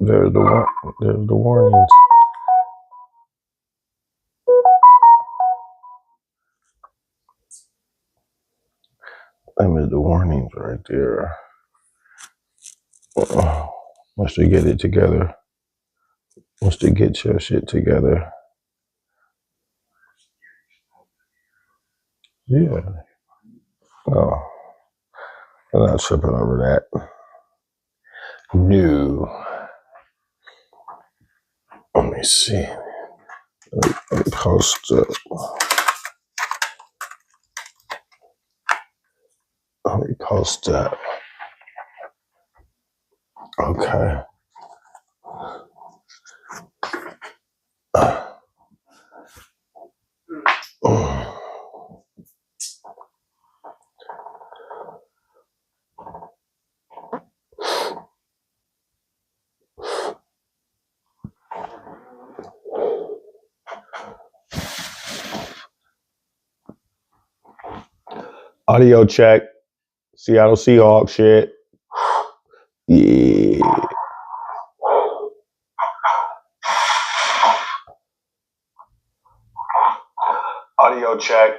There's the warnings. Them is the warnings right there. Once they get it together. Once they get your shit together. Yeah. Oh, I'm not tripping over that. No. Let me see. Let me post up. Let me post up. Okay. Audio check. Seattle Seahawks shit. Yeah. Audio check.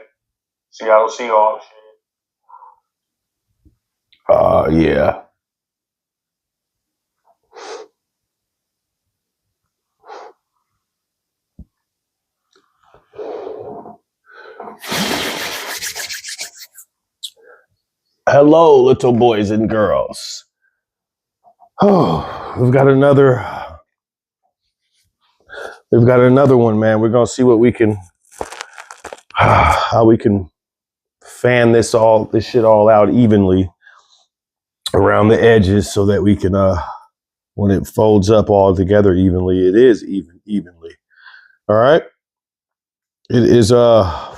Seattle Seahawks shit. Yeah. Hello, little boys and girls. Oh, we've got another one, man. We're gonna see what we can, how we can fan this shit all out evenly around the edges, so that we can, when it folds up all together evenly, it is evenly. All right. It is so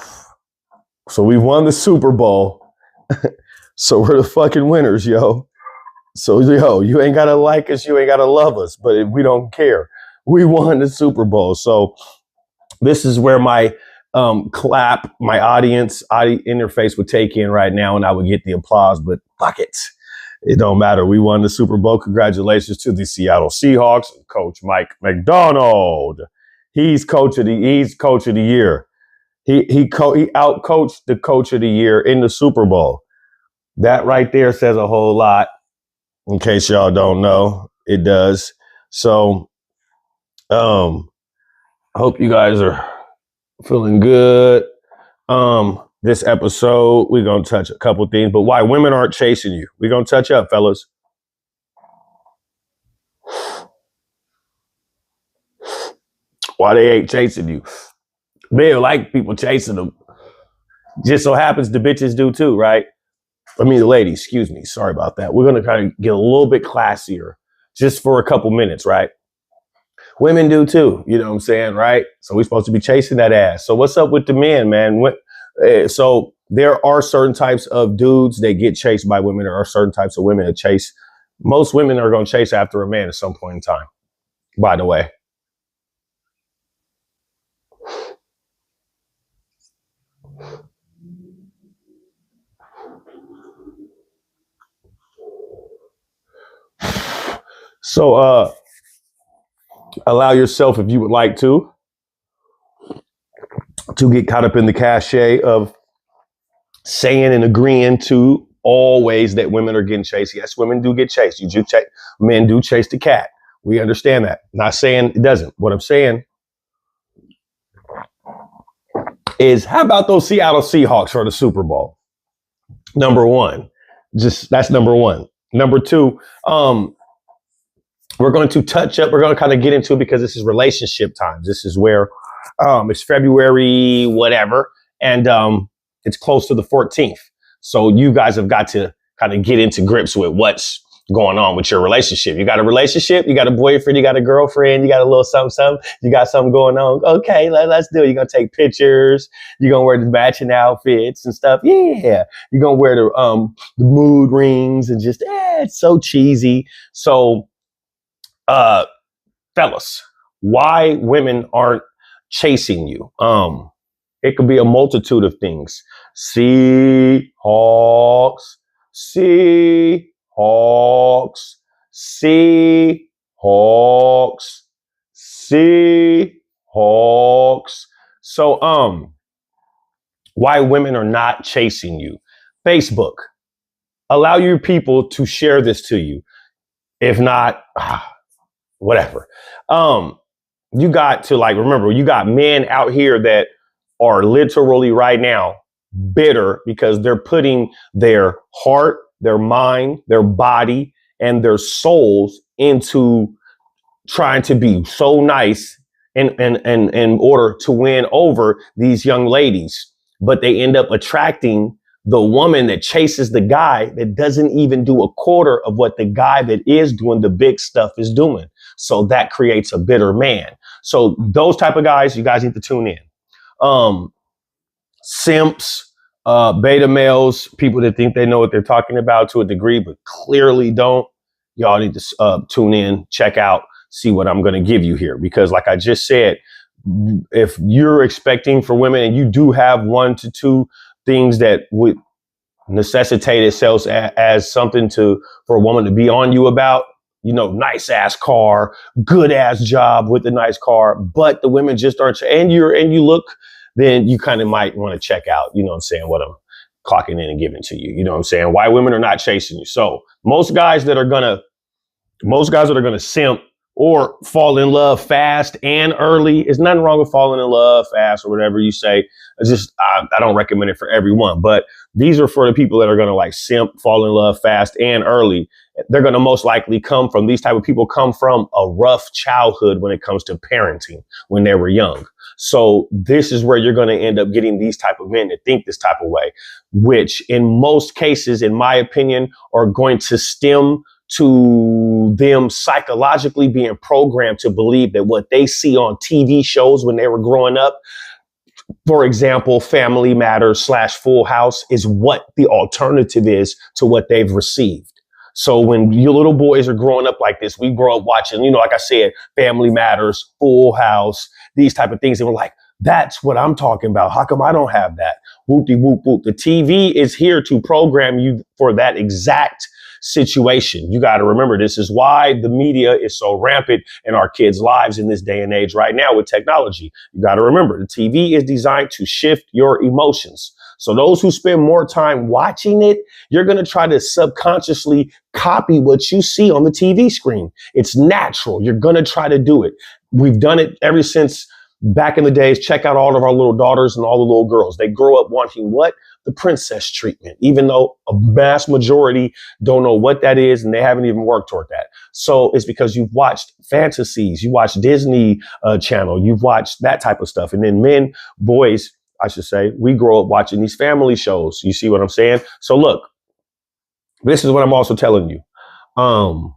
we won the Super Bowl. So we're the fucking winners, yo. So, yo, you ain't got to like us. You ain't got to love us. But we don't care. We won the Super Bowl. So this is where my clap, my audience interface would take in right now, and I would get the applause. But fuck it. It don't matter. We won the Super Bowl. Congratulations to the Seattle Seahawks. Coach Mike McDonald. He's coach of the year. He out-coached the coach of the year in the Super Bowl. That right there says a whole lot. In case y'all don't know, it does. So, I hope you guys are feeling good. This episode, we're going to touch a couple things, but why women aren't chasing you. We're going to touch up, fellas. Why they ain't chasing you. They like people chasing them. Just so happens the bitches do too, right? I mean, the ladies, excuse me. Sorry about that. We're going to kind of get a little bit classier just for a couple minutes, right? Women do too. You know what I'm saying, right? So we're supposed to be chasing that ass. So what's up with the men, man? So there are certain types of dudes that get chased by women. There are certain types of women that chase. Most women are going to chase after a man at some point in time, by the way. So allow yourself, if you would like to get caught up in the cachet of saying and agreeing to all ways that women are getting chased. Yes, women do get chased. Men do chase the cat. We understand that. Not saying it doesn't. What I'm saying is, how about those Seattle Seahawks for the Super Bowl? Number one. That's number one. Number two, we're going to touch up, we're going to kind of get into it because this is relationship times. This is where it's February, whatever, and it's close to the 14th. So you guys have got to kind of get into grips with what's going on with your relationship. You got a relationship, you got a boyfriend, you got a girlfriend, you got a little something, you got something going on. Okay, let's do it. You're going to take pictures. You're going to wear the matching outfits and stuff. Yeah. You're going to wear the mood rings and just, it's so cheesy. So, fellas, why women aren't chasing you? It could be a multitude of things. Seahawks. Hawks. Seahawks. So, why women are not chasing you. Facebook. Allow your people to share this to you. If not, whatever. You got to remember, you got men out here that are literally right now bitter because they're putting their heart, their mind, their body, and their souls into trying to be so nice in order to win over these young ladies. But they end up attracting the woman that chases the guy that doesn't even do a quarter of what the guy that is doing the big stuff is doing. So that creates a bitter man. So those type of guys, you guys need to tune in. Simps, beta males, people that think they know what they're talking about to a degree, but clearly don't. Y'all need to tune in, check out, see what I'm going to give you here. Because like I just said, if you're expecting for women and you do have 1 to 2 things that would necessitate itself as something for a woman to be on you about, nice ass car, good ass job with a nice car, but the women just aren't, and you look, then you kind of might want to check out, you know what I'm saying, what I'm clocking in and giving to you. You know what I'm saying? Why women are not chasing you. So most guys that are gonna simp or fall in love fast and early. There's nothing wrong with falling in love fast or whatever you say. It's just, I don't recommend it for everyone, but these are for the people that are going to simp, fall in love fast and early. They're going to most likely these type of people come from a rough childhood when it comes to parenting when they were young. So this is where you're going to end up getting these type of men that think this type of way, which in most cases, in my opinion, are going to stem to them psychologically being programmed to believe that what they see on TV shows when they were growing up, for example, Family Matters / Full House, is what the alternative is to what they've received. So when you little boys are growing up like this, we grow up watching, like I said, Family Matters, Full House, these type of things. And we're like, that's what I'm talking about. How come I don't have that? Whoop-de-whoop whoop. The TV is here to program you for that exact situation. You got to remember, this is why the media is so rampant in our kids' lives in this day and age right now with technology. You got to remember, the TV is designed to shift your emotions. So those who spend more time watching it, you're going to try to subconsciously copy what you see on the TV screen. It's natural. You're going to try to do it. We've done it ever since back in the days. Check out all of our little daughters and all the little girls. They grow up wanting what? The princess treatment, even though a vast majority don't know what that is and they haven't even worked toward that. So it's because you've watched fantasies, you watched Disney Channel, you've watched that type of stuff. And then boys, I should say, we grow up watching these family shows. You see what I'm saying? So look, this is what I'm also telling you. Out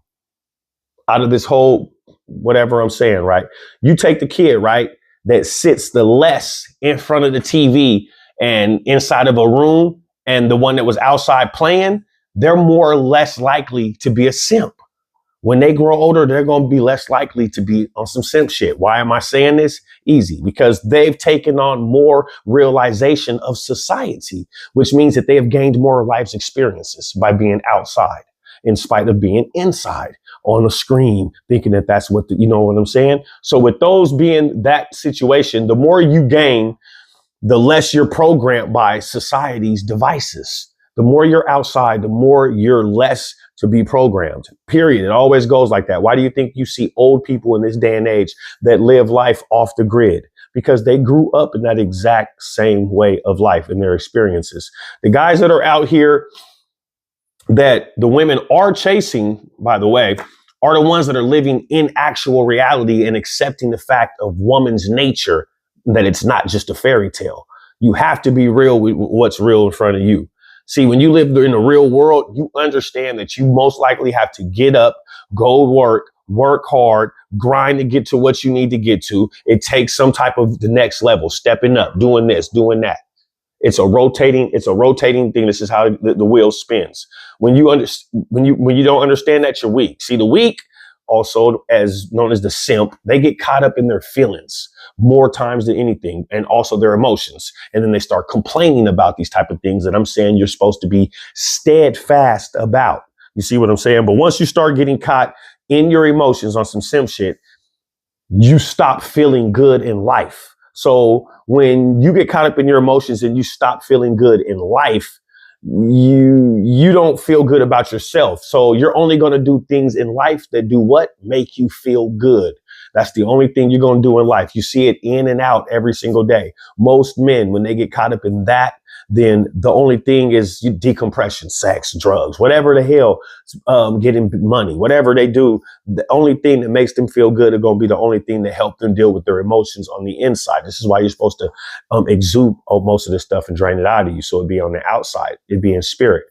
of this whole whatever I'm saying, right? You take the kid, right, that sits the less in front of the TV and inside of a room, and the one that was outside playing, they're more or less likely to be a simp. When they grow older, they're going to be less likely to be on some simp shit. Why am I saying this? Easy. Because they've taken on more realization of society, which means that they have gained more life's experiences by being outside in spite of being inside on a screen, thinking that that's what, you know what I'm saying? So with those being that situation, the more you gain, the less you're programmed by society's devices. The more you're outside, the more you're less to be programmed. Period. It always goes like that. Why do you think you see old people in this day and age that live life off the grid? Because they grew up in that exact same way of life and their experiences. The guys that are out here that the women are chasing, by the way, are the ones that are living in actual reality and accepting the fact of woman's nature, that it's not just a fairy tale. You have to be real with what's real in front of you. See, when you live in the real world, you understand that you most likely have to get up, go work hard, grind to get to what you need to get to. It takes some type of the next level, stepping up, doing this, doing that. It's a rotating thing. This is how the wheel spins. When you don't understand that, you're weak. See, the weak, also as known as the simp, they get caught up in their feelings more times than anything, and also their emotions. And then they start complaining about these type of things that I'm saying you're supposed to be steadfast about. You see what I'm saying? But once you start getting caught in your emotions on some sim shit, you stop feeling good in life. So when you get caught up in your emotions and you stop feeling good in life, you don't feel good about yourself. So you're only going to do things in life that do what? Make you feel good. That's the only thing you're going to do in life. You see it in and out every single day. Most men, when they get caught up in that, then the only thing is decompression, sex, drugs, whatever the hell, getting money, whatever they do. The only thing that makes them feel good is going to be the only thing that helps them deal with their emotions on the inside. This is why you're supposed to exude most of this stuff and drain it out of you. So it'd be on the outside. It'd be in spirit.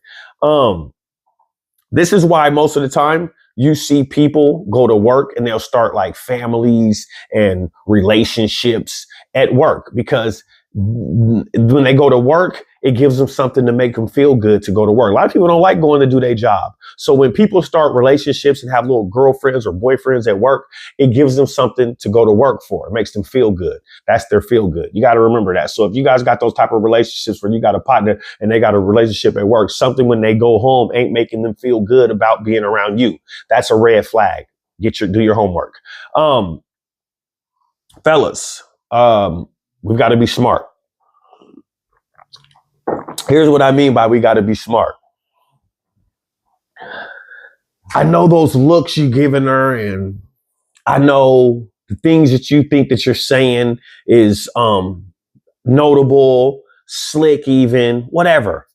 This is why most of the time you see people go to work and they'll start like families and relationships at work, because when they go to work, it gives them something to make them feel good to go to work. A lot of people don't like going to do their job. So when people start relationships and have little girlfriends or boyfriends at work, it gives them something to go to work for. It makes them feel good. That's their feel good. You got to remember that. So if you guys got those type of relationships where you got a partner and they got a relationship at work, something when they go home ain't making them feel good about being around you. That's a red flag. Do your homework. Fellas, we've got to be smart. Here's what I mean by we got to be smart. I know those looks you giving her, and I know the things that you think that you're saying is notable, slick, even whatever.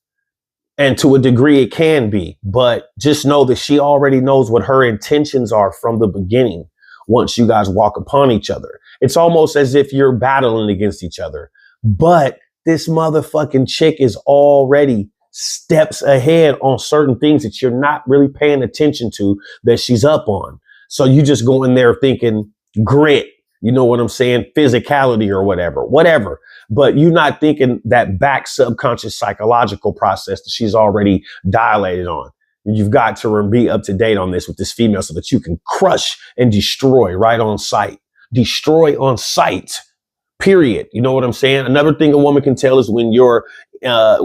And to a degree it can be, but just know that she already knows what her intentions are from the beginning. Once you guys walk upon each other, it's almost as if you're battling against each other, but this motherfucking chick is already steps ahead on certain things that you're not really paying attention to that she's up on. So you just go in there thinking grit, you know what I'm saying? Physicality or whatever. But you're not thinking that back subconscious psychological process that she's already dilated on. You've got to be up to date on this with this female so that you can crush and destroy right on sight. Destroy on sight. Period. You know what I'm saying? Another thing a woman can tell is when you have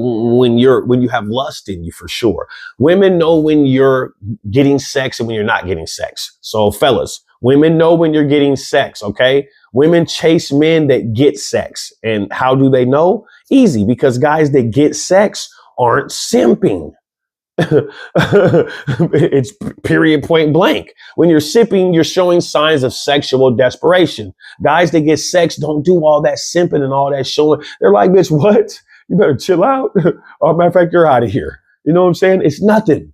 lust in you, for sure. Women know when you're getting sex and when you're not getting sex. So fellas, women know when you're getting sex. Okay. Women chase men that get sex. And how do they know? Easy, because guys that get sex aren't simping. It's period, point blank. When you're sipping, you're showing signs of sexual desperation. Guys that get sex don't do all that simping and all that showing. They're like, bitch, what? You better chill out. Oh, matter of fact, you're out of here. You know what I'm saying? It's nothing.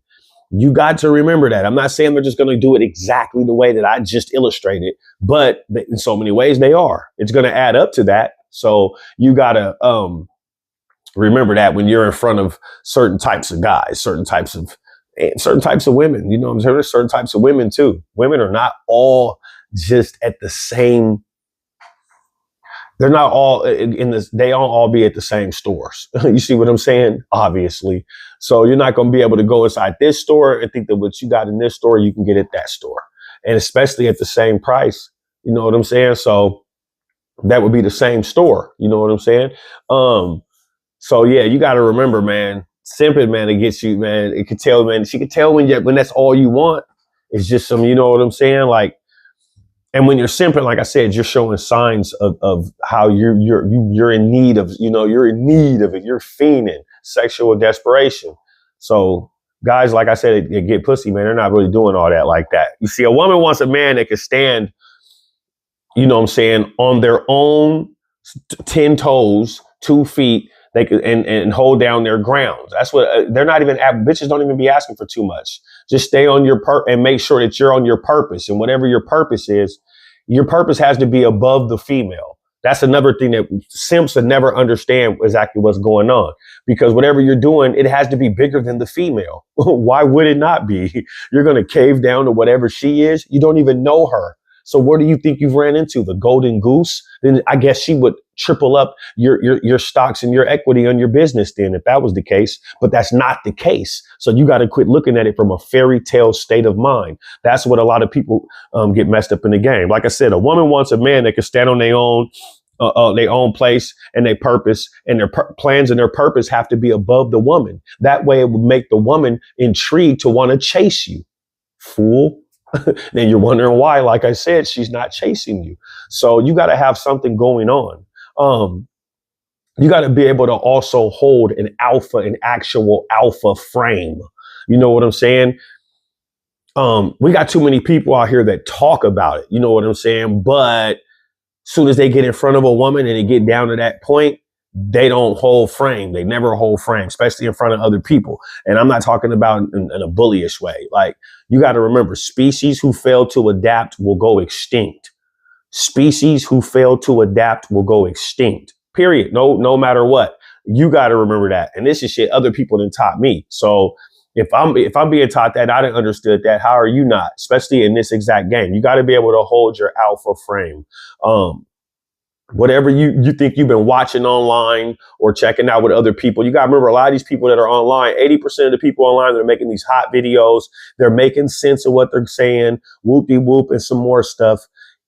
You got to remember that. I'm not saying they're just going to do it exactly the way that I just illustrated, but in so many ways they are. It's going to add up to that. So you got to, remember that when you're in front of certain types of guys, certain types of women, you know what I'm saying? There's certain types of women too. Women are not all just at the same. They're not all in this. They don't all be at the same stores. You see what I'm saying? Obviously. So you're not going to be able to go inside this store and think that what you got in this store, you can get at that store. And especially at the same price. You know what I'm saying? So that would be the same store. You know what I'm saying? So yeah, you got to remember, man, simping, man, it gets you, man. It could tell, man. She could tell when that's all you want. It's just some, you know what I'm saying? Like, and when you're simping, like I said, you're showing signs of how you're in need of, you're in need of it. You're fiending, sexual desperation. So guys, like I said, they get pussy, man. They're not really doing all that like that. You see, a woman wants a man that can stand, you know what I'm saying, on their own 10 toes, 2 feet. They could and hold down their grounds. That's what they're not even. Bitches don't even be asking for too much. Just stay on your and make sure that you're on your purpose. And whatever your purpose is, your purpose has to be above the female. That's another thing that simps will never understand exactly what's going on, because whatever you're doing, it has to be bigger than the female. Why would it not be? You're going to cave down to whatever she is. You don't even know her. So what do you think you've ran into? The golden goose? Then I guess she would triple up your stocks and your equity on your business then if that was the case. But that's not the case. So you got to quit looking at it from a fairy tale state of mind. That's what a lot of people get messed up in the game. Like I said, a woman wants a man that can stand on their own place and their purpose, and their plans and their purpose have to be above the woman. That way it would make the woman intrigued to want to chase you. Fool. Then you're wondering why, like I said, she's not chasing you. So you got to have something going on. Um, you got to be able to also hold an actual alpha frame. You know what I'm saying? We got too many people out here that talk about it. You know what I'm saying? But soon as they get in front of a woman and they get down to that point, they don't hold frame. They never hold frame, especially in front of other people. And I'm not talking about in a bullyish way. Like, you got to remember, species who fail to adapt will go extinct. Species who fail to adapt will go extinct. Period. No matter what. You got to remember that. And this is shit other people done taught me. So if I'm being taught that, I didn't understood that. How are you not? Especially in this exact game, you got to be able to hold your alpha frame. Whatever you think you've been watching online or checking out with other people, you got to remember, a lot of these people that are online, 80% of the people online that are making these hot videos, they're making sense of what they're saying, whoop-de-whoop and some more stuff.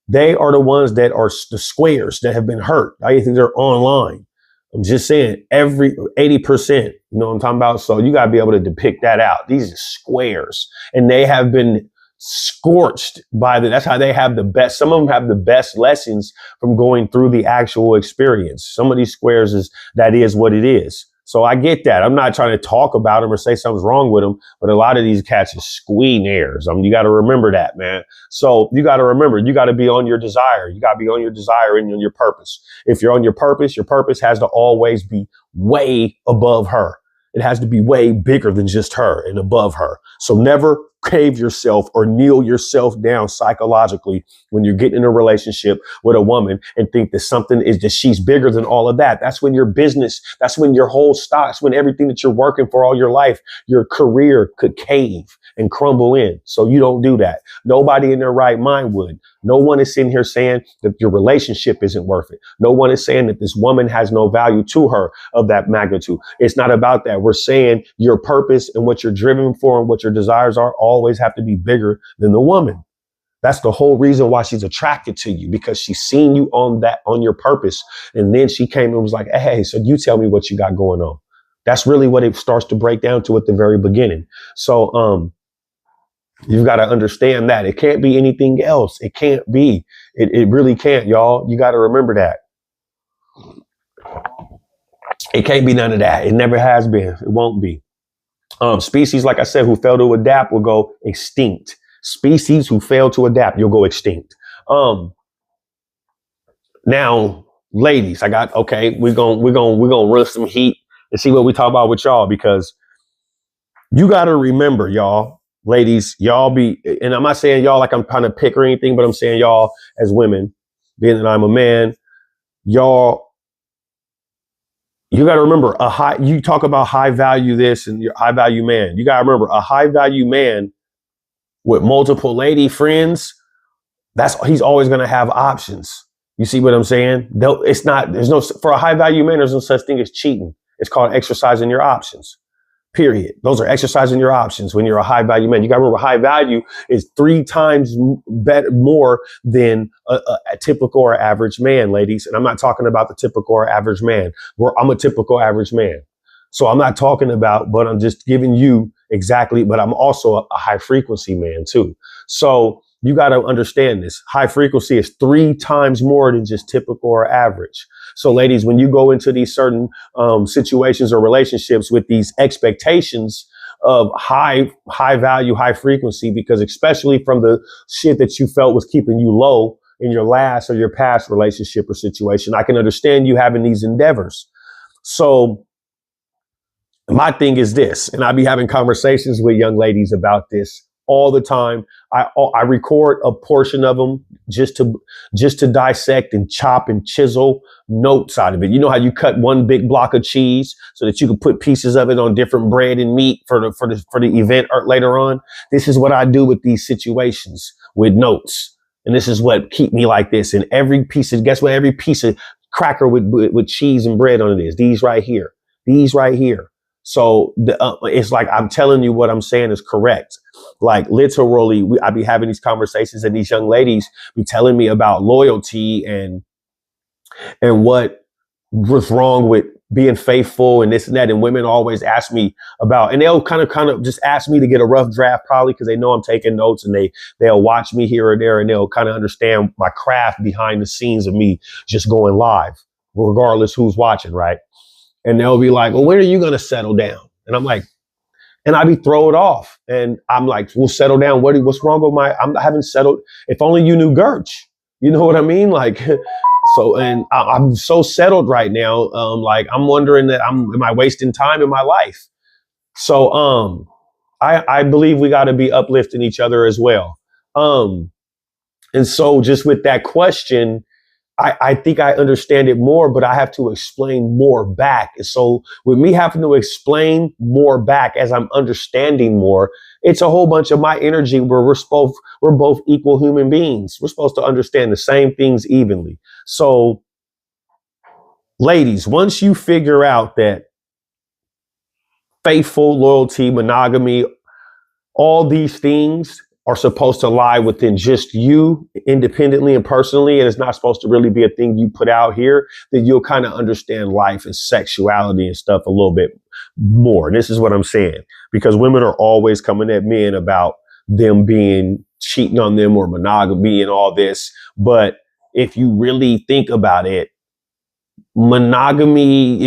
They are the ones that are the squares that have been hurt. I think they're online. I'm just saying, every 80%, you know what I'm talking about? So you got to be able to depict that out. These are squares, and they have been scorched by that's how they have the best. Some of them have the best lessons from going through the actual experience. Some of these squares that is what it is. So I get that. I'm not trying to talk about them or say something's wrong with them, but a lot of these cats are squeenaires. You got to remember that, man. So you got to remember, you got to be on your desire. You got to be on your desire and on your purpose. If you're on your purpose has to always be way above her. It has to be way bigger than just her and above her. So never cave yourself or kneel yourself down psychologically when you're getting in a relationship with a woman and think that something is that she's bigger than all of that. That's when your business, that's when your whole stocks, when everything that you're working for all your life, your career could cave and crumble in. So you don't do that. Nobody in their right mind would. No one is sitting here saying that your relationship isn't worth it. No one is saying that this woman has no value to her of that magnitude. It's not about that. We're saying your purpose and what you're driven for and what your desires are always have to be bigger than the woman. That's the whole reason why she's attracted to you, because she's seen you on your purpose. And then she came and was like, hey, so you tell me what you got going on. That's really what it starts to break down to at the very beginning. So, you've got to understand that it can't be anything else. It can't be. It really can't, y'all. You got to remember that. It can't be none of that. It never has been. It won't be. Species, like I said, who fail to adapt will go extinct. Species who fail to adapt, you'll go extinct. Now, ladies, we're gonna run some heat and see what we talk about with y'all, because you got to remember, y'all. Ladies, y'all and I'm not saying y'all like I'm trying to pick or anything, but I'm saying y'all as women, being that I'm a man, y'all, you got to remember you talk about high value this and your high value man. You got to remember, a high value man with multiple lady friends, he's always going to have options. You see what I'm saying? For a high value man, there's no such thing as cheating. It's called exercising your options. Period. Those are exercising your options when you're a high value man. You got to remember, high value is 3 times more than a typical or average man, ladies. And I'm not talking about the typical or average man. I'm a typical average man. So I'm not talking about, but I'm just giving you exactly, but I'm also a high frequency man too. So you got to understand this. High frequency is 3 times more than just typical or average. So ladies, when you go into these certain situations or relationships with these expectations of high value, high frequency, because especially from the shit that you felt was keeping you low in your last or your past relationship or situation, I can understand you having these endeavors. So my thing is this, and I be having conversations with young ladies about this all the time. I record a portion of them just to dissect and chop and chisel notes out of it. You know how you cut one big block of cheese so that you can put pieces of it on different bread and meat for the event or later on. This is what I do with these situations with notes, and this is what keep me like this. And every piece of cracker with cheese and bread on it is these right here. These right here. So it's like I'm telling you what I'm saying is correct. Like literally, I be having these conversations, and these young ladies be telling me about loyalty and what was wrong with being faithful and this and that. And women always ask me about, and they'll kind of just ask me to get a rough draft, probably because they know I'm taking notes, and they'll watch me here or there, and they'll kind of understand my craft behind the scenes of me just going live, regardless who's watching, right? And they'll be like, well, when are you going to settle down? And I'm like, and I be throw it off. And I'm like, we'll settle down. What's wrong with I haven't settled. If only you knew Gertch. You know what I mean? Like, so, and I'm so settled right now. Like, I'm wondering am I wasting time in my life? So, I believe we got to be uplifting each other as well. And so just with that question, I think I understand it more, but I have to explain more back. And so with me having to explain more back as I'm understanding more, it's a whole bunch of my energy where we're both equal human beings. We're supposed to understand the same things evenly. So ladies, once you figure out that faithful, loyalty, monogamy, all these things are supposed to lie within just you independently and personally, and it's not supposed to really be a thing you put out here, then you'll kind of understand life and sexuality and stuff a little bit more. And this is what I'm saying, because women are always coming at men about them being cheating on them or monogamy and all this. But if you really think about it, monogamy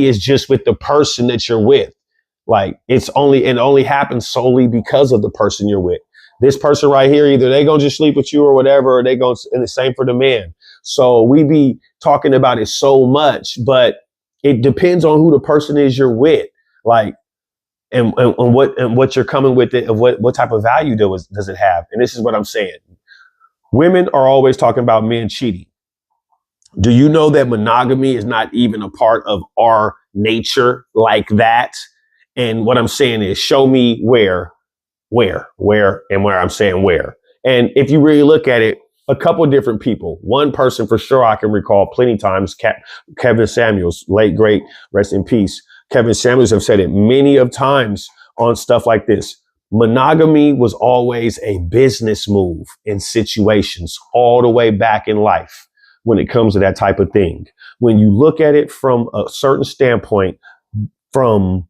is just with the person that you're with. Like, it only happens solely because of the person you're with. This person right here, either they gonna just sleep with you or whatever, or they gonna, and the same for the man. So we be talking about it so much, but it depends on who the person is you're with. Like, and what you're coming with it, of what type of value does it have? And this is what I'm saying. Women are always talking about men cheating. Do you know that monogamy is not even a part of our nature like that? And what I'm saying is, show me where, and where I'm saying where. And if you really look at it, a couple of different people, one person for sure I can recall plenty times, Kevin Samuels, late great, rest in peace. Kevin Samuels have said it many of times on stuff like this. Monogamy was always a business move in situations all the way back in life when it comes to that type of thing. When you look at it from a certain standpoint, from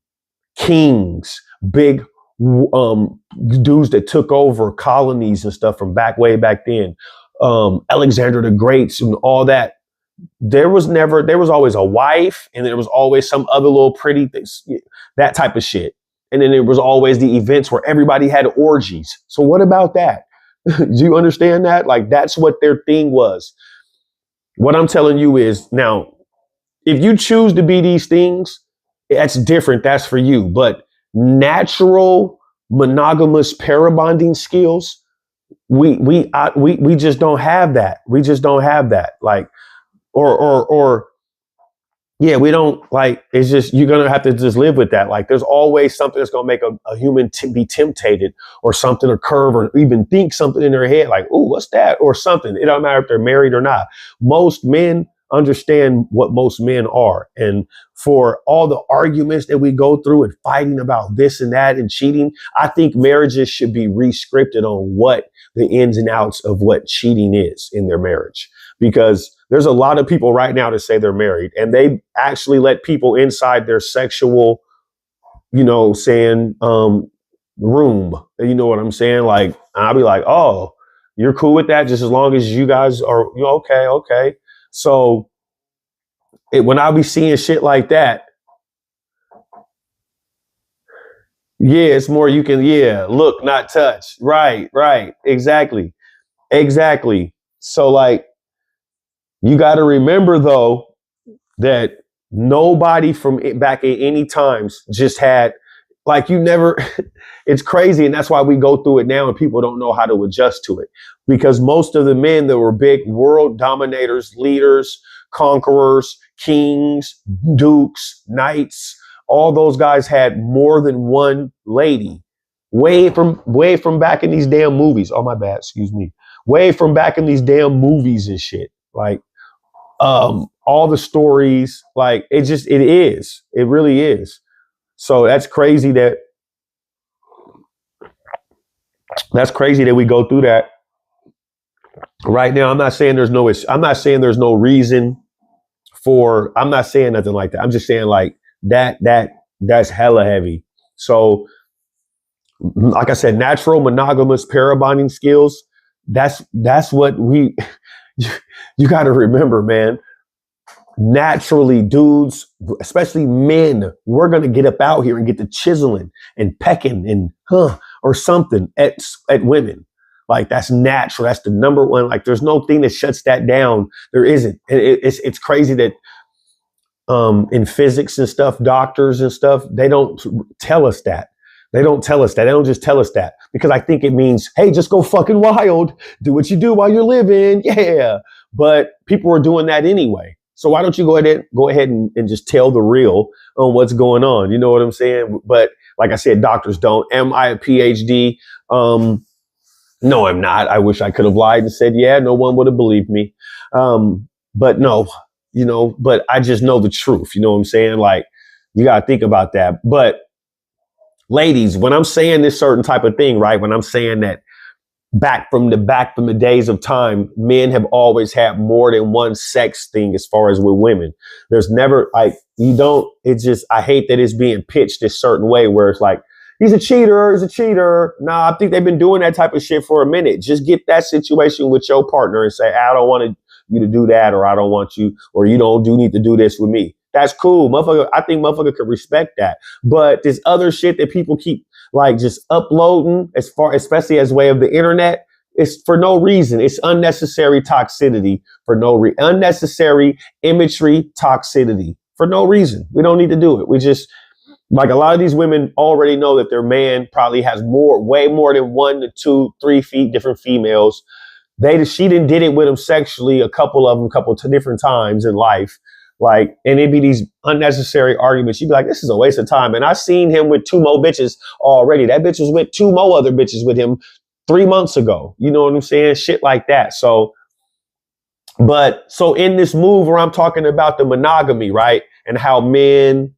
kings, big dudes that took over colonies and stuff from way back then, Alexander the Great and all that. There was always a wife, and there was always some other little pretty things, that type of shit. And then there was always the events where everybody had orgies. So what about that? Do you understand that? Like, that's what their thing was. What I'm telling you is, now, if you choose to be these things, that's different. That's for you. But natural monogamous parabonding skills, we just don't have that. We just don't have that. Like, or yeah, we don't, like, it's just, you're going to have to just live with that. Like, there's always something that's going to make a human be tempted, or something occur, or even think something in their head, like, oh, what's that? Or something. It don't matter if they're married or not. Most men understand what most men are. And for all the arguments that we go through and fighting about this and that and cheating, I think marriages should be re-scripted on what the ins and outs of what cheating is in their marriage. Because there's a lot of people right now that say they're married, and they actually let people inside their sexual, room. You know what I'm saying? Like, I'll be like, oh, you're cool with that, just as long as you guys are, okay. So when I be seeing shit like that, yeah, it's more you can, look, not touch. Right, exactly. So, like, you got to remember, though, that nobody from back at any times just had, like, you never, it's crazy. And that's why we go through it now and people don't know how to adjust to it. Because most of the men that were big world dominators, leaders, conquerors, kings, dukes, knights, all those guys had more than one lady. Way from back in these damn movies. Oh, my bad. Excuse me. Way from back in these damn movies and shit. Like, all the stories, like, it really is. So that's crazy that we go through that right now. I'm not saying there's no reason I'm not saying nothing like that. I'm just saying like that's hella heavy. So like I said, natural monogamous pair bonding skills. That's what we you got to remember, man. Naturally, dudes, especially men, we're gonna get up out here and get to chiseling and pecking and or something at women. Like that's natural. That's the number one. Like there's no thing that shuts that down. There isn't. It's crazy that in physics and stuff, doctors and stuff, they don't tell us that. They don't tell us that. They don't just tell us that because I think it means, hey, just go fucking wild. Do what you do while you're living. Yeah. But people are doing that anyway. So why don't you go ahead and just tell the real on what's going on? You know what I'm saying? But like I said, doctors don't. Am I a PhD? No, I'm not. I wish I could have lied and said, yeah, no one would have believed me. But no, but I just know the truth. You know what I'm saying? Like, you got to think about that. But ladies, when I'm saying this certain type of thing, right? When I'm saying that back from the days of time, men have always had more than one sex thing as far as with women. There's never it's just, I hate that it's being pitched this certain way where it's like, he's a cheater. Nah, I think they've been doing that type of shit for a minute. Just get that situation with your partner and say, I don't want you to do that, or I don't want you, or you don't need to do this with me. That's cool. Motherfucker, I think motherfucker could respect that. But this other shit that people keep like just uploading especially as way of the internet, it's for no reason. It's unnecessary toxicity unnecessary imagery toxicity for no reason. We don't need to do it. We just, like a lot of these women already know that their man probably has way more than 1 to 2, 3 different females. She didn't did it with him sexually, a couple of different times in life. Like, and it'd be these unnecessary arguments. You'd be like, this is a waste of time. And I seen him with 2 more bitches already. That bitch was with 2 more other bitches with him 3 months ago. You know what I'm saying? Shit like that. So in this move where I'm talking about the monogamy, right? And how men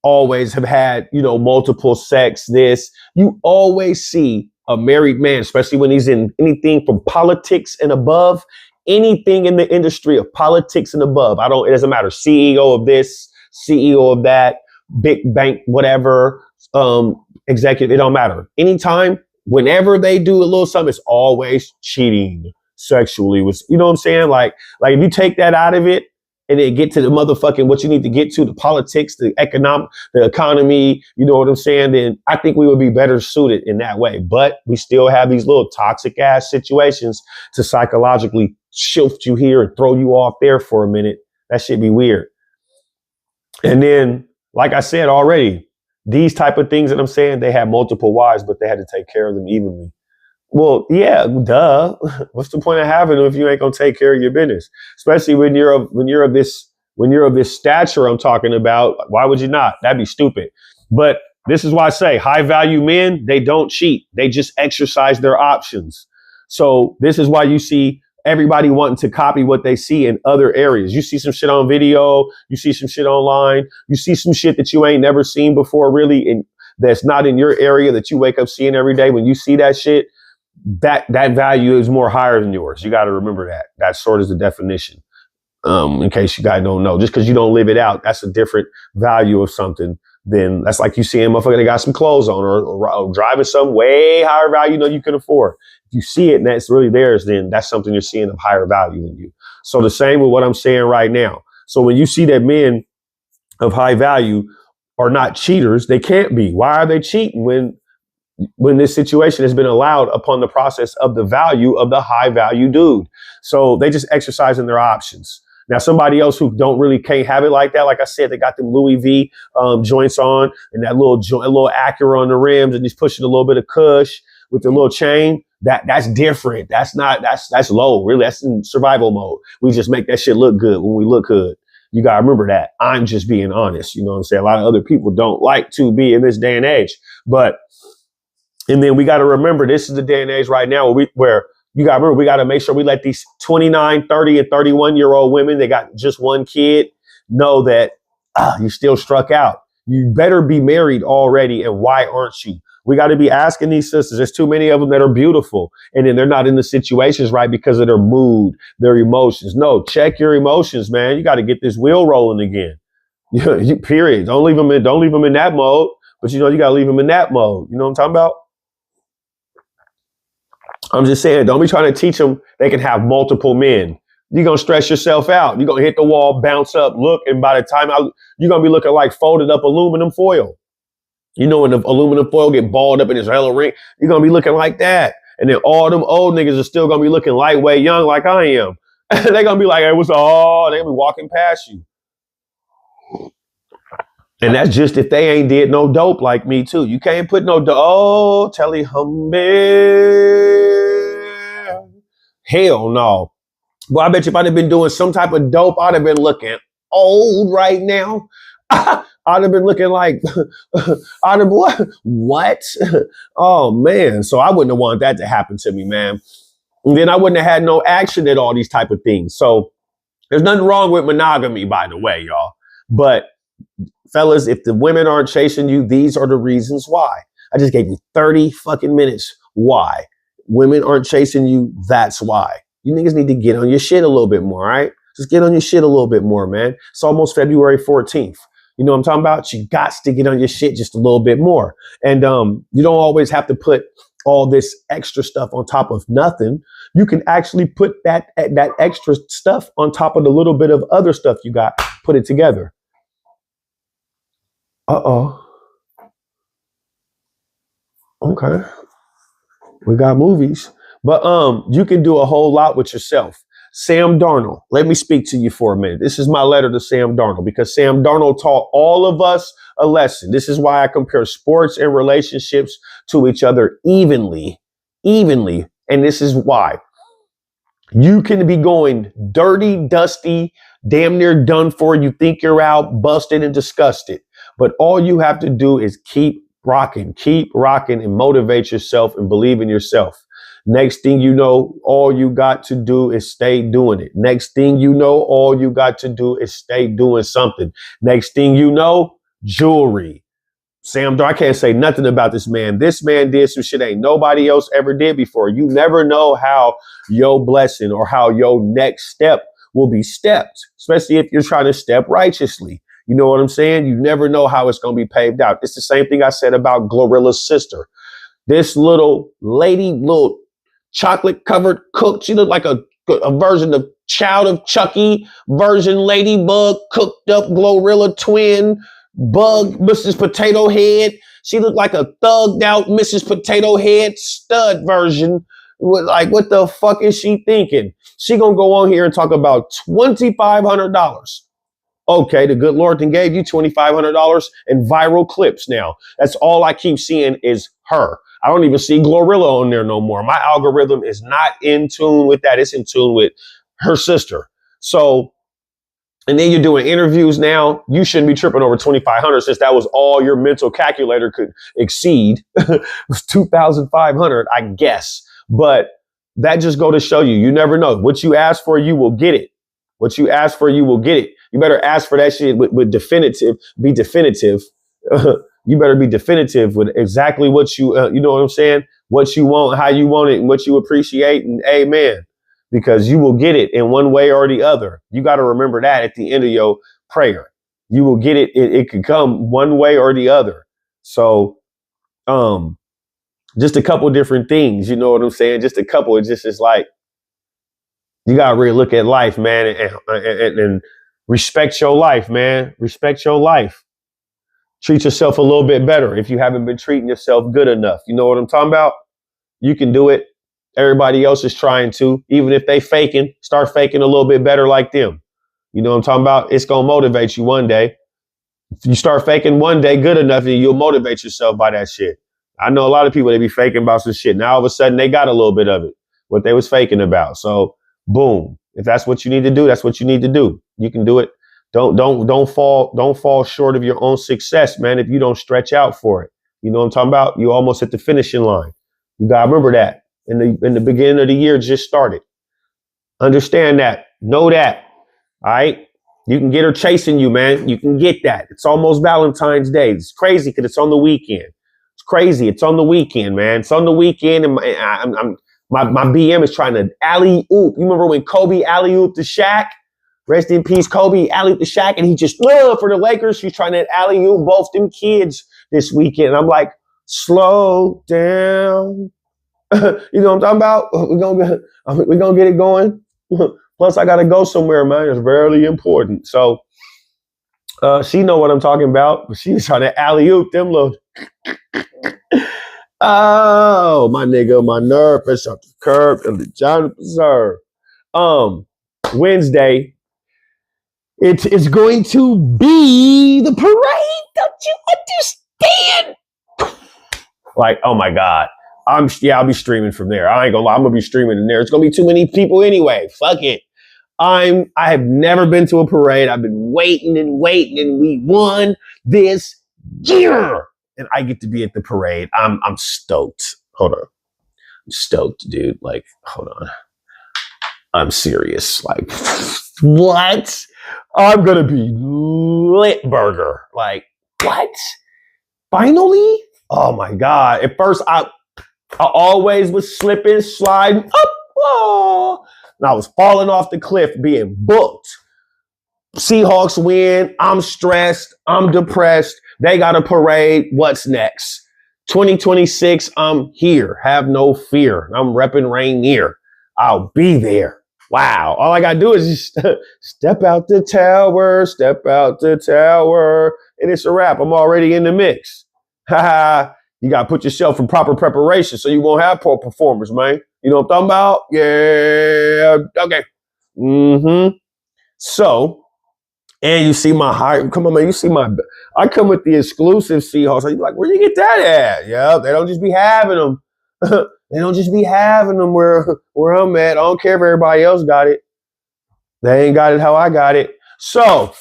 always have had, multiple sex, you always see a married man, especially when he's in anything from politics and above, anything in the industry of politics and above. It doesn't matter. CEO of this, CEO of that, big bank, whatever, executive, it don't matter. Anytime, whenever they do a little something, it's always cheating sexually with, you know what I'm saying? Like if you take that out of it and then get to the motherfucking, what you need to get to, the politics, the economy, you know what I'm saying? Then I think we would be better suited in that way. But we still have these little toxic ass situations to psychologically shift you here and throw you off there for a minute. That should be weird. And then, like I said already, these type of things that I'm saying, they have multiple wives, but they had to take care of them evenly. Well, yeah, duh. What's the point of having them if you ain't gonna take care of your business? Especially when you're of this stature I'm talking about. Why would you not? That'd be stupid. But this is why I say high value men, they don't cheat. They just exercise their options. So this is why you see everybody wanting to copy what they see in other areas. You see some shit on video, you see some shit online, you see some shit that you ain't never seen before, really, and that's not in your area that you wake up seeing every day. When you see that shit, that value is more higher than yours. You got to remember that. That sort of is the definition. In case you guys don't know, just because you don't live it out, that's a different value of something. Then that's like you seeing a motherfucker that got some clothes on or driving some way higher value than you can afford. If you see it and that's really theirs, then that's something you're seeing of higher value than you. So the same with what I'm saying right now. So when you see that men of high value are not cheaters, they can't be. Why are they cheating when this situation has been allowed upon the process of the value of the high value dude? So they just exercising their options. Now, somebody else who can't have it like that, like I said, they got them Louis V joints on and that little Acura on the rims, and he's pushing a little bit of Kush with the little chain. That's different. That's low. Really, that's in survival mode. We just make that shit look good when we look good. You got to remember that. I'm just being honest. You know what I'm saying? A lot of other people don't like to be in this day and age. And then we got to remember, this is the day and age right now where you got to remember, we got to make sure we let these 29, 30, and 31-year-old women, they got just one kid, know that you still struck out. You better be married already. And why aren't you? We got to be asking these sisters. There's too many of them that are beautiful, and then they're not in the situations right because of their mood, their emotions. No, check your emotions, man. You got to get this wheel rolling again. Period. Don't leave them in that mode. But you got to leave them in that mode. You know what I'm talking about? I'm just saying, don't be trying to teach them they can have multiple men. You're going to stress yourself out. You're going to hit the wall, bounce up, look, and by the time you're going to be looking like folded up aluminum foil. When the aluminum foil get balled up in this hella ring, you're going to be looking like that. And then all them old niggas are still going to be looking lightweight young like I am. They're going to be like, hey, what's all? They're going to be walking past you. And that's just if they ain't did no dope like me too. You can't put no dope. Oh, Telly Humble. Hell no. Well, I bet you if I'd have been doing some type of dope, I'd have been looking old right now. I'd have been looking like, I'd have what? Oh man. So I wouldn't have wanted that to happen to me, man. And then I wouldn't have had no action at all these type of things. So there's nothing wrong with monogamy, by the way, y'all. But fellas, if the women aren't chasing you, these are the reasons why. I just gave you 30 fucking minutes. Why? Women aren't chasing you. That's why. You niggas need to get on your shit a little bit more, all right? Just get on your shit a little bit more, man. It's almost February 14th. You know what I'm talking about? You got to get on your shit just a little bit more. And you don't always have to put all this extra stuff on top of nothing. You can actually put that extra stuff on top of the little bit of other stuff you got, put it together. Uh-oh. Okay. We got movies. But you can do a whole lot with yourself. Sam Darnold, let me speak to you for a minute. This is my letter to Sam Darnold because Sam Darnold taught all of us a lesson. This is why I compare sports and relationships to each other evenly. And this is why. You can be going dirty, dusty, damn near done for. You think you're out, busted and disgusted. But all you have to do is keep rocking and motivate yourself and believe in yourself. Next thing you know, all you got to do is stay doing it. Next thing you know, all you got to do is stay doing something. Next thing you know, jewelry. Sam, I can't say nothing about this man. This man did some shit ain't nobody else ever did before. You never know how your blessing or how your next step will be stepped, especially if you're trying to step righteously. You know what I'm saying? You never know how it's going to be paved out. It's the same thing I said about Glorilla's sister. This little lady, little chocolate covered cook. She looked like a version of Child of Chucky, version Ladybug, cooked up Glorilla twin, bug Mrs. Potato Head. She looked like a thugged out Mrs. Potato Head stud version. Like, what the fuck is she thinking? She gonna go on here and talk about $2,500. Okay, the good Lord then gave you $2,500 in viral clips now. That's all I keep seeing is her. I don't even see Glorilla on there no more. My algorithm is not in tune with that. It's in tune with her sister. So, and then you're doing interviews now. You shouldn't be tripping over 2,500 since that was all your mental calculator could exceed. It was 2,500, I guess. But that just go to show you, you never know. What you ask for, you will get it. What you ask for, you will get it. You better ask for that shit with definitive, be definitive. You better be definitive with exactly what you, you know what I'm saying? What you want, how you want it, and what you appreciate, and amen. Because you will get it in one way or the other. You got to remember that at the end of your prayer. You will get it. It could come one way or the other. So, just a couple different things. You know what I'm saying? Just a couple. It just is like, you got to really look at life, man, and respect your life, man. Respect your life. Treat yourself a little bit better if you haven't been treating yourself good enough. You know what I'm talking about? You can do it. Everybody else is trying to. Even if they faking, start faking a little bit better like them. You know what I'm talking about? It's going to motivate you one day. If you start faking one day good enough, then you'll motivate yourself by that shit. I know a lot of people, they be faking about some shit. Now all of a sudden they got a little bit of it, what they was faking about. So boom. If that's what you need to do, that's what you need to do. You can do it. Don't fall short of your own success, man, if you don't stretch out for it. You know what I'm talking about? You almost at the finishing line. You gotta remember that. In the beginning of the year just started. Understand that. Know that. All right. You can get her chasing you, man. You can get that. It's almost Valentine's Day. It's crazy because it's on the weekend. It's crazy. It's on the weekend, man. It's on the weekend, and my BM is trying to alley oop. You remember when Kobe alley ooped the Shaq? Rest in peace, Kobe alley ooped the Shaq, and he just for the Lakers. She's trying to alley oop both them kids this weekend. And I'm like, slow down. You know what I'm talking about? We're gonna get it going. Plus, I gotta go somewhere, man. It's very important. So she know what I'm talking about. But she was trying to alley oop them little. Oh, my nigga, my nerve is off the curb and the John Preserve. Wednesday, it's going to be the parade. Don't you understand? Like, oh my God. I'll be streaming from there. I ain't gonna lie, I'm gonna be streaming in there. It's gonna be too many people anyway. Fuck it. I have never been to a parade. I've been waiting, and we won this year. And I get to be at the parade. I'm stoked. Hold on. I'm stoked, dude. Like, hold on. I'm serious. Like, what? I'm gonna be lit burger. Like, what? Finally? Oh my God. At first I always was slipping, sliding up. Oh, and I was falling off the cliff, being booked. Seahawks win. I'm stressed. I'm depressed. They got a parade. What's next? 2026, I'm here. Have no fear. I'm repping Rainier. I'll be there. Wow. All I got to do is just step out the tower, and it's a wrap. I'm already in the mix. You got to put yourself in proper preparation so you won't have poor performers, man. You know what I'm talking about? Yeah. Okay. So, and you see my height. Come on, man. You see I come with the exclusive Seahawks. You're like, where you get that at? Yeah, they don't just be having them. They don't just be having them where I'm at. I don't care if everybody else got it. They ain't got it how I got it. So,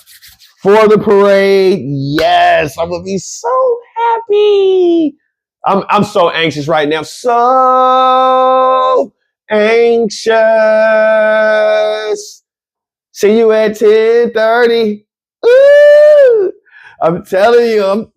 for the parade, yes, I'm going to be so happy. I'm so anxious right now. So anxious. See you at 10:30. Ooh, I'm telling you,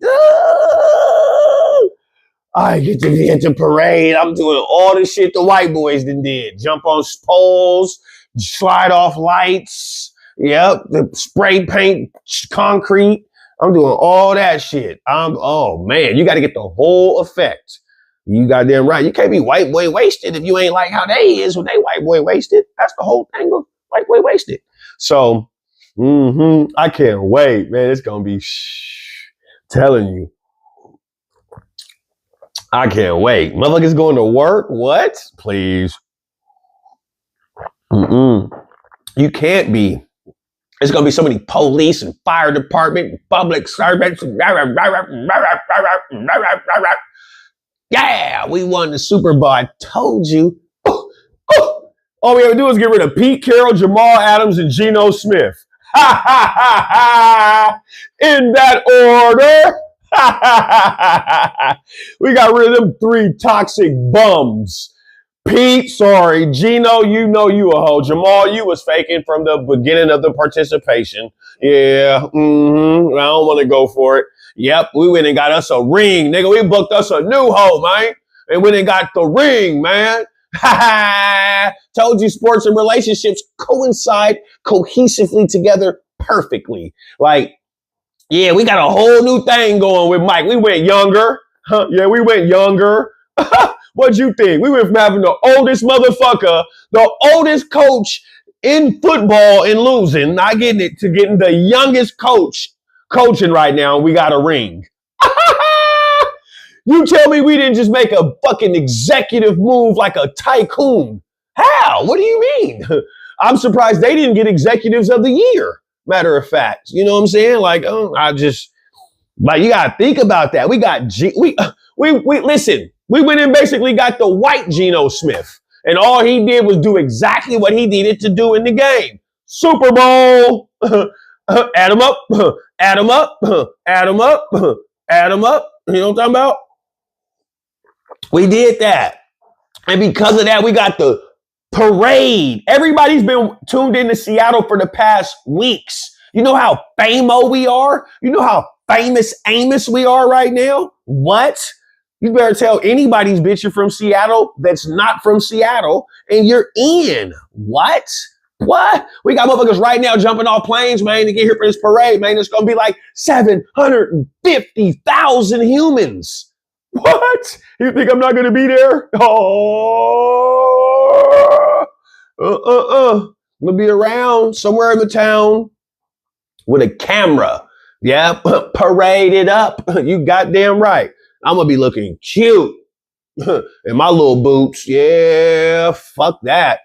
I get to be at the parade. I'm doing all the shit the white boys did. Jump on poles, slide off lights. Yep, the spray paint concrete. I'm doing all that shit. Oh man, you got to get the whole effect. You goddamn right. You can't be white boy wasted if you ain't like how they is when they white boy wasted. That's the whole thing of white boy wasted. So, I can't wait, man. It's gonna be telling you. I can't wait. Motherfuckers going to work? What? Please. You can't be. There's going to be so many police and fire department and public servants. Yeah, we won the Super Bowl. I told you. All we have to do is get rid of Pete Carroll, Jamal Adams, and Geno Smith. Ha, ha, ha, ha. In that order. We got rid of them three toxic bums. Pete, sorry. Gino, you know you a hoe. Jamal, you was faking from the beginning of the participation. Yeah, I don't want to go for it. Yep, we went and got us a ring, nigga. We booked us a new hoe, man. And went and got the ring, man. Told you sports and relationships coincide cohesively together perfectly. Like, yeah, we got a whole new thing going with Mike. We went younger. Yeah, we went younger. What'd you think? We went from having the oldest motherfucker, the oldest coach in football and losing, not getting it, to getting the youngest coach coaching right now. We got a ring. You tell me we didn't just make a fucking executive move like a tycoon. How? What do you mean? I'm surprised they didn't get executives of the year. Matter of fact, you know what I'm saying? Like, you gotta think about that. We got listen. We went and basically got the white Geno Smith, and all he did was do exactly what he needed to do in the game. Super Bowl. Add him up. Add him up. Add him up. Add him up. You know what I'm talking about? We did that, and because of that, we got the parade. Everybody's been tuned into Seattle for the past weeks. You know how famo we are? You know how famous Amos we are right now? What? You better tell anybody's bitch you're from Seattle that's not from Seattle and you're in. What? What? We got motherfuckers right now jumping off planes, man, to get here for this parade, man. It's going to be like 750,000 humans. What? You think I'm not going to be there? Oh, I'm going to be around somewhere in the town with a camera. Yeah, parade it up. You goddamn right. I'm going to be looking cute in my little boots. Yeah, fuck that.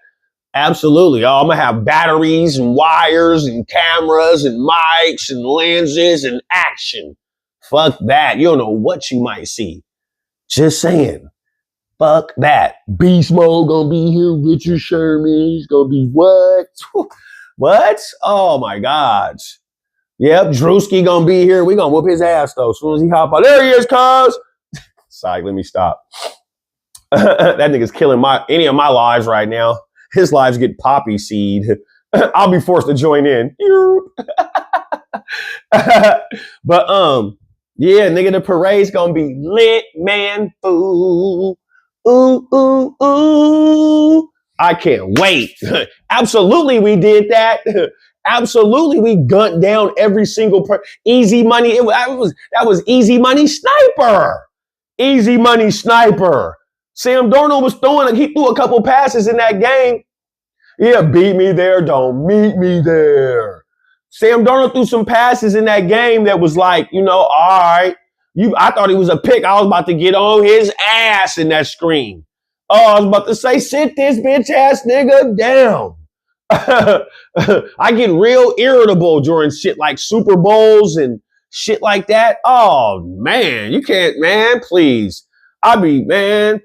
Absolutely. Oh, I'm going to have batteries and wires and cameras and mics and lenses and action. Fuck that. You don't know what you might see. Just saying. Fuck that. Beast Mode gonna be here. Richard Sherman. He's gonna be what? What? Oh my God. Yep, Drewski gonna be here. We gonna whoop his ass though. As soon as he hop out. There he is, cuz. Sorry, let me stop. That nigga's killing any of my lives right now. His lives get poppy seed. I'll be forced to join in. But yeah, nigga, the parade's gonna be lit, man. Ooh, ooh, ooh, ooh. I can't wait. Absolutely, we did that. Absolutely, we gunned down every single easy money. That was easy money sniper. Easy money sniper. Sam Darnold was he threw a couple passes in that game. Yeah, beat me there, don't meet me there. Sam Darnold threw some passes in that game that was like, all right. I thought he was a pick. I was about to get on his ass in that screen. Oh, I was about to say, sit this bitch ass nigga down. I get real irritable during shit like Super Bowls and shit like that. Oh, man, you can't, man, please. Man,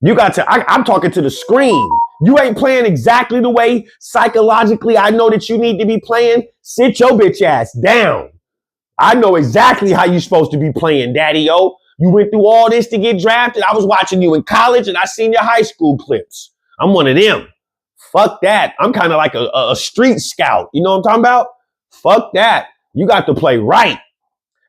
you got to, I'm talking to the screen. You ain't playing exactly the way psychologically I know that you need to be playing. Sit your bitch ass down. I know exactly how you're supposed to be playing, daddy-o. You went through all this to get drafted. I was watching you in college and I seen your high school clips. I'm one of them. Fuck that. I'm kind of like a street scout. You know what I'm talking about? Fuck that. You got to play right.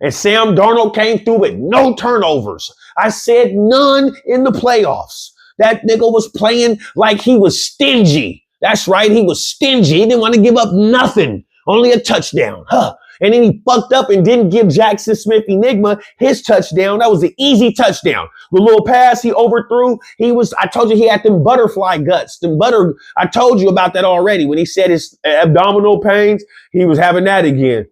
And Sam Darnold came through with no turnovers. I said none in the playoffs. That nigga was playing like he was stingy. That's right. He was stingy. He didn't want to give up nothing. Only a touchdown. And then he fucked up and didn't give Jackson Smith Enigma his touchdown. That was an easy touchdown. The little pass he overthrew, I told you he had them butterfly guts. I told you about that already. When he said his abdominal pains, he was having that again.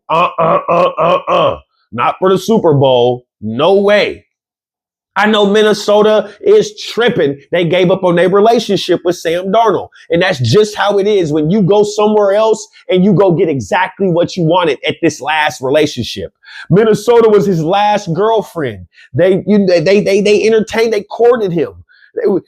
Not for the Super Bowl. No way. I know Minnesota is tripping. They gave up on their relationship with Sam Darnold. And that's just how it is when you go somewhere else and you go get exactly what you wanted at this last relationship. Minnesota was his last girlfriend. They entertained, they courted him.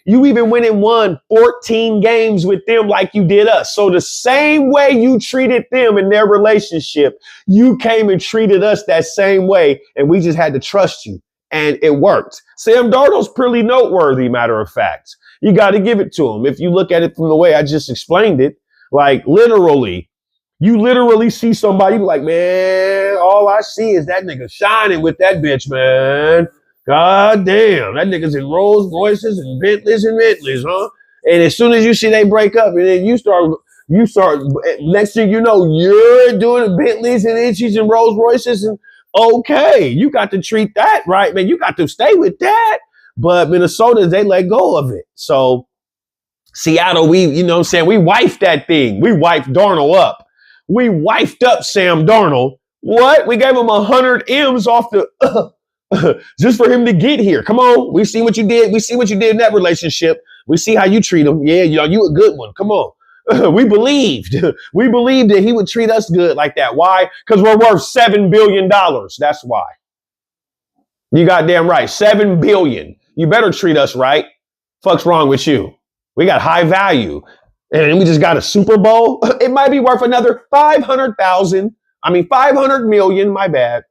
You even went and won 14 games with them like you did us. So the same way you treated them in their relationship, you came and treated us that same way. And we just had to trust you. And it worked. Sam Darnold's pretty noteworthy, matter of fact. You got to give it to him. If you look at it from the way I just explained it, like literally, you literally see somebody like, man, all I see is that nigga shining with that bitch, man. God damn, that nigga's in Rolls Royces and Bentleys, huh? And as soon as you see they break up, and then you start, next thing you know, you're doing Bentleys and Inchies and Rolls Royces and okay, you got to treat that right, man. You got to stay with that. But Minnesota, they let go of it. So Seattle, we wifed that thing. We wifed Darnold up. We wifed up Sam Darnold. What? We gave him 100 M's off the just for him to get here. Come on. We see what you did. We see what you did in that relationship. We see how you treat him. Yeah, you a good one. Come on. We believed that he would treat us good like that. Why? Because we're worth $7 billion. That's why. You goddamn right. $7 billion. You better treat us right. Fuck's wrong with you? We got high value. And we just got a Super Bowl. It might be worth another 500,000. 500 million. My bad.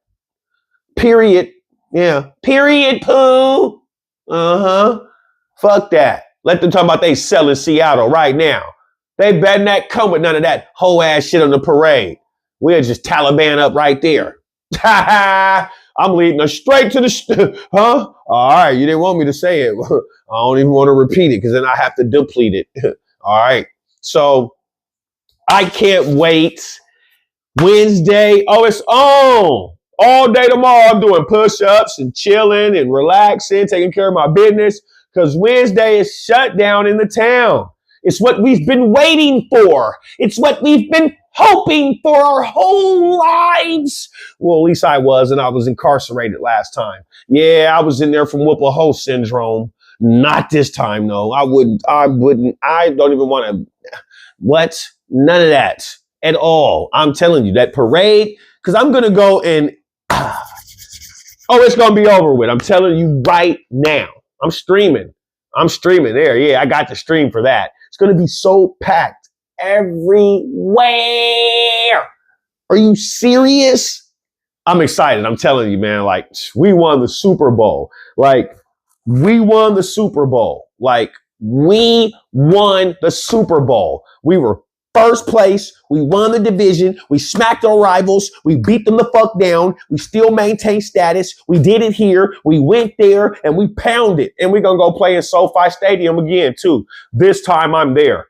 Period. Yeah. Period, poo. Fuck that. Let them talk about they selling Seattle right now. They better not come with none of that whole ass shit on the parade. We'll just Taliban up right there. I'm leading us straight to the, huh? All right, you didn't want me to say it. I don't even want to repeat it because then I have to deplete it. All right. So I can't wait. Wednesday, oh, it's on. All day tomorrow, I'm doing push-ups and chilling and relaxing, taking care of my business because Wednesday is shut down in the town. It's what we've been waiting for. It's what we've been hoping for our whole lives. Well, at least I was, and I was incarcerated last time. Yeah, I was in there from Whipple-Hole syndrome. Not this time, though. I don't even want to. What? None of that at all. I'm telling you, that parade, because I'm going to go and, it's going to be over with. I'm telling you right now. I'm streaming there. Yeah, I got the stream for that. It's going to be so packed everywhere. Are you serious? I'm excited. I'm telling you, man, like, we won the Super Bowl. Like, we won the Super Bowl. Like, we won the Super Bowl. We were first place. We won the division. We smacked our rivals. We beat them the fuck down. We still maintain status. We did it here. We went there and we pounded. And we're going to go play in SoFi Stadium again, too. This time I'm there.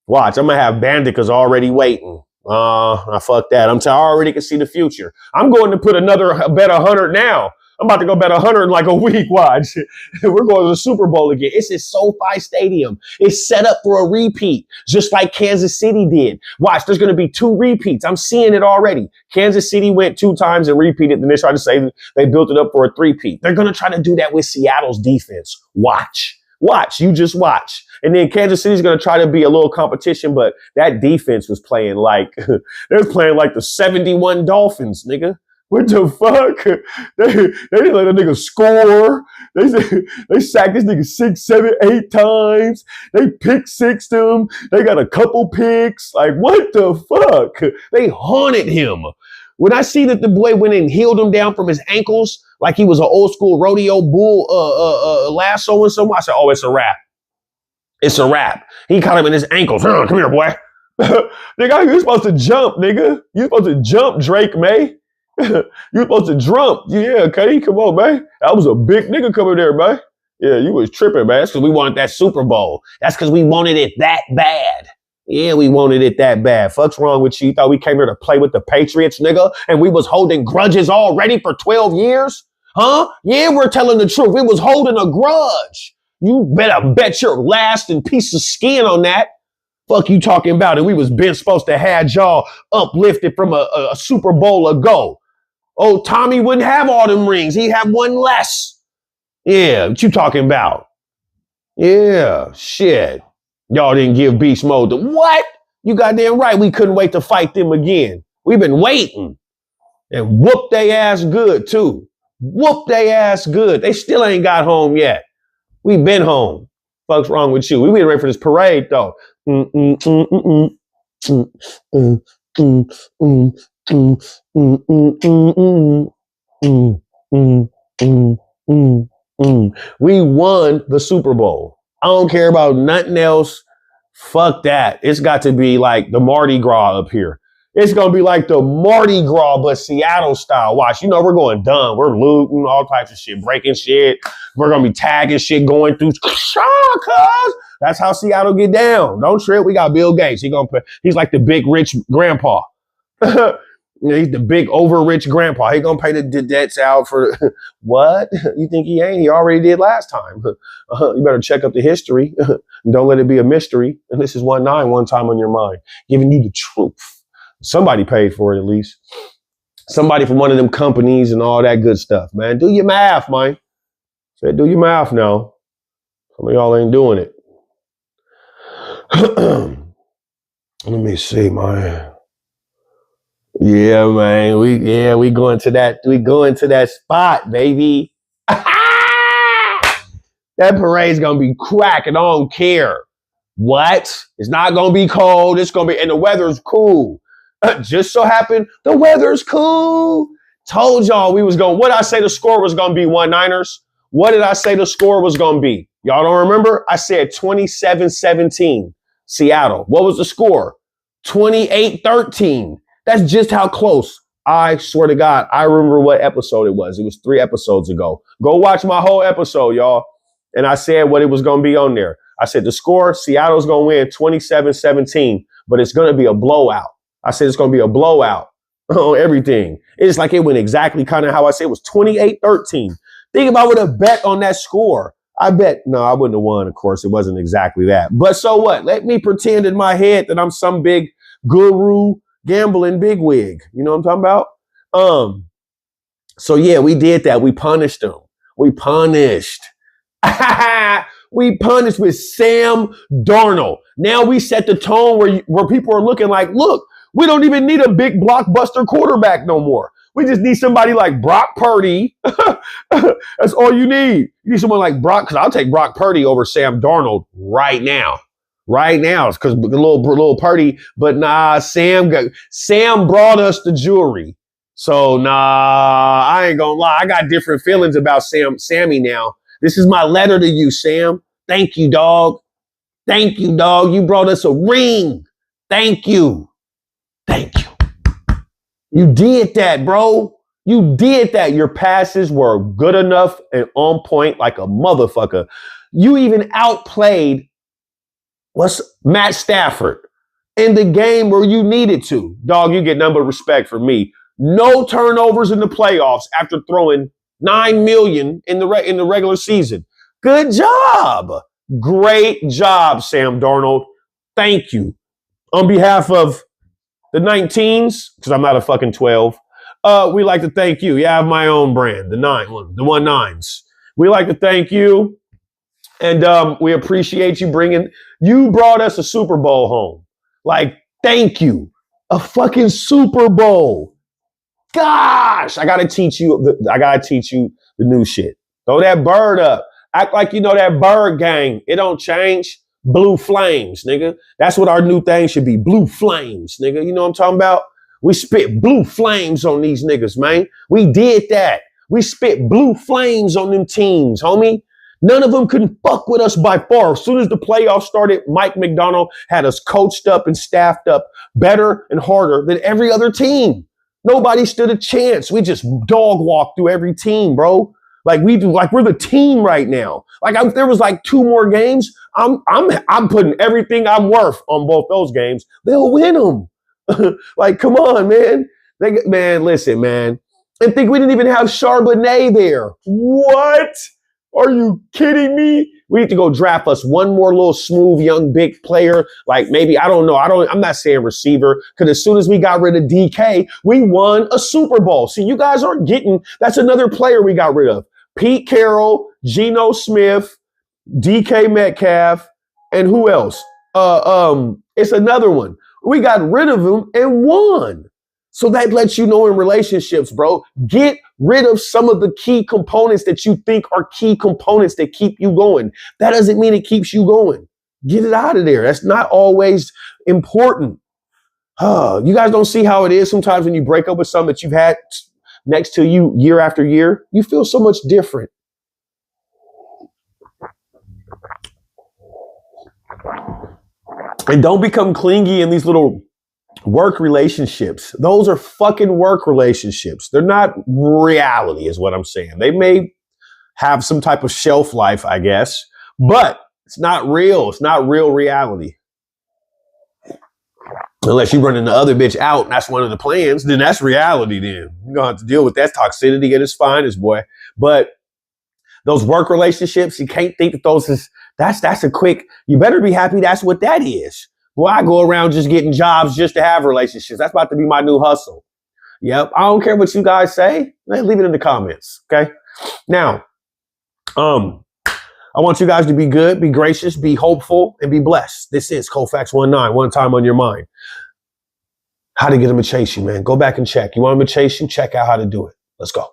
Watch, I'm going to have Bandicas already waiting. Fuck that. I already can see the future. I'm going to put bet 100 now. I'm about to go bet 100 in like a week. Watch. We're going to the Super Bowl again. It's at SoFi Stadium. It's set up for a repeat, just like Kansas City did. Watch, there's going to be 2 repeats. I'm seeing it already. Kansas City went 2 times and repeated. Then they tried to say they built it up for a 3-peat. They're going to try to do that with Seattle's defense. Watch. You just watch. And then Kansas City's going to try to be a little competition, but that defense was playing like, they were playing like the 71 Dolphins, nigga. What the fuck? They didn't let a nigga score. They sacked this nigga 6, 7, 8 times. They pick 6 them. They got a couple picks. Like, what the fuck? They haunted him. When I see that the boy went and healed him down from his ankles, like he was an old school rodeo bull lassoing someone, I said, oh, it's a wrap. It's a wrap. He caught him in his ankles. Come here, boy. Nigga, you supposed to jump, nigga. You supposed to jump, Drake May. You supposed to jump. Yeah, okay, come on, man. That was a big nigga coming there, man. Yeah, you was tripping, man. That's because we wanted that Super Bowl. That's because we wanted it that bad. Yeah, we wanted it that bad. Fuck's wrong with you? You thought we came here to play with the Patriots, nigga? And we was holding grudges already for 12 years? Huh? Yeah, we're telling the truth. We was holding a grudge. You better bet your lasting piece of skin on that. Fuck you talking about it. We was been supposed to have y'all uplifted from a Super Bowl ago. Oh, Tommy wouldn't have all them rings. He'd have one less. Yeah, what you talking about? Yeah, shit. Y'all didn't give Beast Mode the what? You goddamn right. We couldn't wait to fight them again. We've been waiting. And whoop they ass good, too. Whoop they ass good. They still ain't got home yet. We been home. Fuck's wrong with you? We been ready for this parade, though. We won the Super Bowl. I don't care about nothing else. Fuck that. It's got to be like the Mardi Gras up here. It's going to be like the Mardi Gras, but Seattle style. Watch, you know, we're going dumb. We're looting, all types of shit, breaking shit. We're going to be tagging shit, going through. That's how Seattle get down. Don't trip. We got Bill Gates. He's like the big rich grandpa. He's the big over rich grandpa. He going to pay the debts out for what? You think he ain't? He already did last time. You better check up the history. Don't let it be a mystery. And this is 19 one time on your mind, giving you the truth. Somebody paid for it at least. Somebody from one of them companies and all that good stuff, man. Do your math, man. Say, do your math now. Some of y'all ain't doing it. Let me see, man. Yeah, man. We going to that spot, baby. That parade's gonna be cracking. I don't care. What? It's not gonna be cold. It's gonna be, and the weather's cool. Just so happened the weather's cool. Told y'all we was going. What did I say the score was gonna be? 1-Niners. What did I say the score was gonna be? Y'all don't remember? I said 27-17. Seattle. What was the score? 28-13. That's just how close I swear to God, I remember what episode it was. It was 3 episodes ago. Go watch my whole episode, y'all. And I said what it was going to be on there. I said the score, Seattle's going to win 27-17, but it's going to be a blowout. I said it's going to be a blowout on everything. It's like it went exactly kind of how I said. It was 28-13. Think if I would have bet on that score. I wouldn't have won, of course. It wasn't exactly that. But so what? Let me pretend in my head that I'm some big guru gambling bigwig. You know what I'm talking about? So yeah, we did that. We punished them. We punished. We punished with Sam Darnold. Now we set the tone where people are looking like, look, we don't even need a big blockbuster quarterback no more. We just need somebody like Brock Purdy. That's all you need. You need someone like Brock, because I'll take Brock Purdy over Sam Darnold right now. Right now. It's because the little Purdy. But nah, Sam brought us the jewelry. So nah, I ain't gonna lie. I got different feelings about Sammy now. This is my letter to you, Sam. Thank you, dog. Thank you, dog. You brought us a ring. Thank you. Thank you. You did that, bro. You did that. Your passes were good enough and on point like a motherfucker. You even outplayed Matt Stafford in the game where you needed to. Dog, you get nothing but respect from me. No turnovers in the playoffs after throwing $9 million in the regular season. Good job. Great job, Sam Darnold. Thank you. On behalf of the 19s, because I'm not a fucking 12, we like to thank you. Yeah, I have my own brand, the 19s. We like to thank you. And we appreciate you you brought us a Super Bowl home. Like, thank you. A fucking Super Bowl. Gosh, I gotta teach you the new shit. Throw that bird up. Act like you know that bird gang. It don't change. Blue flames, nigga. That's what our new thing should be. Blue flames, nigga. You know what I'm talking about? We spit blue flames on these niggas, man. We did that. We spit blue flames on them teams, homie. None of them couldn't fuck with us by far. As soon as the playoffs started, Mike McDonald had us coached up and staffed up better and harder than every other team. Nobody stood a chance. We just dog walked through every team, bro. Like we're the team right now. Like if there was like 2 more games, I'm putting everything I'm worth on both those games. They'll win them. Like, come on, man. Man, listen, man. And think we didn't even have Charbonnet there. What? Are you kidding me? We need to go draft us one more little smooth young big player. Like maybe, I don't know. I'm not saying receiver, because as soon as we got rid of DK, we won a Super Bowl. See, you guys aren't that's another player we got rid of. Pete Carroll, Geno Smith, DK Metcalf, and who else? It's another one. We got rid of him and won. So that lets you know in relationships, bro, get rid of some of the key components that you think are key components that keep you going. That doesn't mean it keeps you going. Get it out of there. That's not always important. You guys don't see how it is sometimes when you break up with someone that you've had next to you year after year. You feel so much different. And don't become clingy in these little work relationships. Those are fucking work relationships. They're not reality, is what I'm saying. They may have some type of shelf life, I guess, but it's not real. It's not real reality. Unless you running the other bitch out, and that's one of the plans, then that's reality then. You're going to have to deal with that toxicity at its finest, boy. But those work relationships, you can't think that that's a quick, you better be happy that's what that is. Well, I go around just getting jobs just to have relationships. That's about to be my new hustle. Yep. I don't care what you guys say. Leave it in the comments. Okay. Now, I want you guys to be good, be gracious, be hopeful, and be blessed. This is Colfax 19, one time on your mind. How to get them to chase you, man. Go back and check. You want them to chase you? Check out how to do it. Let's go.